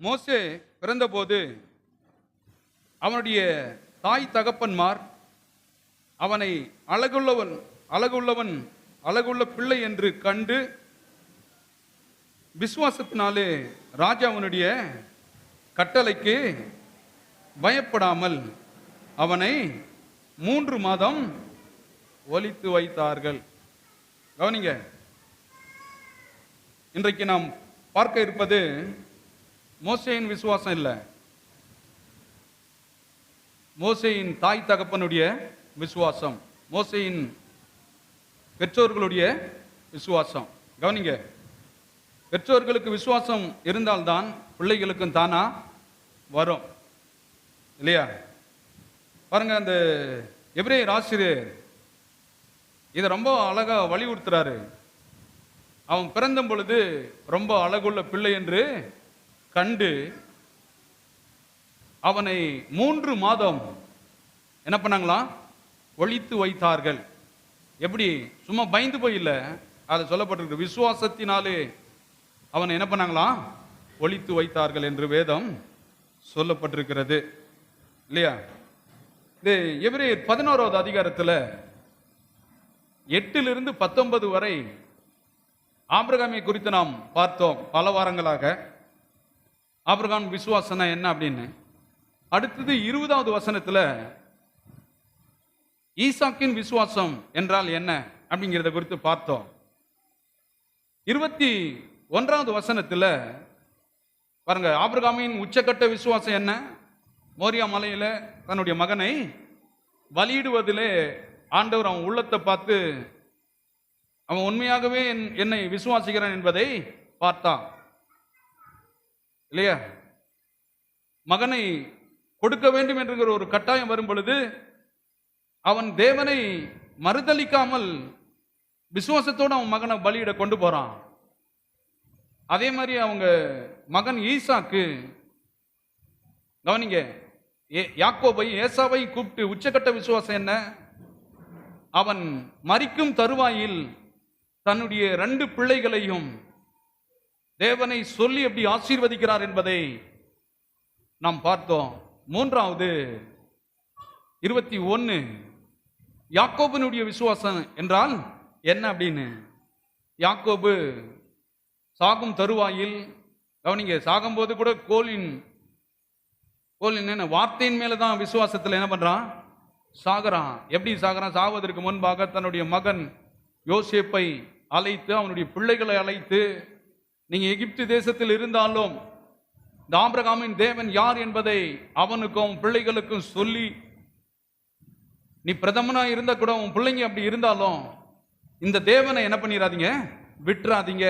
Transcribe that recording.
மோசே பிறந்தபோது அவனுடைய தாய் தகப்பன்மார் அவனை அழகுள்ளவன் அழகுள்ளவன் அழகுள்ள பிள்ளை என்று கண்டு விசுவாசத்தினாலே ராஜாவினுடைய கட்டளைக்கு பயப்படாமல் அவனை 3 மாதம் ஒளித்து வைத்தார்கள். கவனிங்க, இன்றைக்கு நாம் பார்க்க இருப்பது மோசேயின் விசுவாசம் இல்லை, மோசேயின் தாய் தகப்பனுடைய விசுவாசம், மோசேயின் பெற்றோர்களுடைய விசுவாசம். கவனிங்க, பெற்றோர்களுக்கு விசுவாசம் இருந்தால்தான் பிள்ளைகளுக்கும் தானா வரும் இல்லையா? பாருங்க, அந்த எபிரேயர் ஆசிரியர் இதை ரொம்ப அழகா வலியுறுத்துறாரு. அவன் பிறந்த பொழுது ரொம்ப அழகுள்ள பிள்ளை என்று கண்டு அவனை 3 மாதம் என்ன பண்ணாங்களாம்? ஒளித்து வைத்தார்கள். எப்படி? சும்மா பயந்து போய் இல்லை, அதை சொல்லப்பட்டிருக்கு. விசுவாசத்தினாலே அவனை என்ன பண்ணாங்களாம்? ஒளித்து வைத்தார்கள் என்று வேதம் சொல்லப்பட்டிருக்கிறது இல்லையா? இது எபிரேயர் 11வது அதிகாரத்தில் 8 - 19 வரை ஆபிரகாமை குறித்து நாம் பார்த்தோம் பல வாரங்களாக. ஆபிரகாம் விசுவாசனா என்ன அப்படின்னு. அடுத்தது 20வது வசனத்தில் ஈசாக்கின் விசுவாசம் என்றால் என்ன அப்படிங்கிறத குறித்து பார்த்தோம். 21வது வசனத்தில் பாருங்க, ஆபிரகாமின் உச்சக்கட்ட விசுவாசம் என்ன? மோரியா மலையில தன்னுடைய மகனை பலியிடுவதிலே ஆண்டவர் அவன் உள்ளத்தை பார்த்து அவன் உண்மையாகவே என்னை விசுவாசிக்கிறான் என்பதை பார்த்தான் இல்லையா? மகனை கொடுக்க வேண்டும் என்கிற ஒரு கட்டாயம் வரும் பொழுது அவன் தேவனை மறுதலிக்காமல் விசுவாசத்தோடு அவன் மகனை பலியிட கொண்டு போறான். அதே மாதிரி அவங்க மகன் ஈசாக்கு, கவனிங்க, யாக்கோபை ஏசாவை கூப்பிட்டு உச்சக்கட்ட விசுவாசம் என்ன? அவன் மரிக்கும் தருவாயில் தன்னுடைய 2 பிள்ளைகளையும் தேவனை சொல்லி எப்படி ஆசீர்வதிக்கிறார் என்பதை நாம் பார்த்தோம். 3வது 21 யாக்கோபனுடைய விசுவாசம் என்றால் என்ன அப்படின்னு. யாக்கோபு சாகும் தருவாயில், கவனிங்க, சாகும்போது கூட கோலின் என்ன வார்த்தையின் மேலதான் விசுவாசத்தில் என்ன பண்றான்? சாகரான். எப்படி சாகரான்? சாவதற்கு முன்பாக தன்னுடைய மகன் யோசேப்பை அழைத்து, அவனுடைய பிள்ளைகளை அழைத்து, நீங்க எகிப்து தேசத்தில் இருந்தாலும் இந்த ஆபிரகாமின் தேவன் யார் என்பதை அவனுக்கும் பிள்ளைகளுக்கும் சொல்லி, நீ பிரதமனா இருந்தா கூட உன் பிள்ளைங்க அப்படி இருந்தாலும் இந்த தேவனை என்ன பண்ணிடாதீங்க, விட்டுறாதீங்க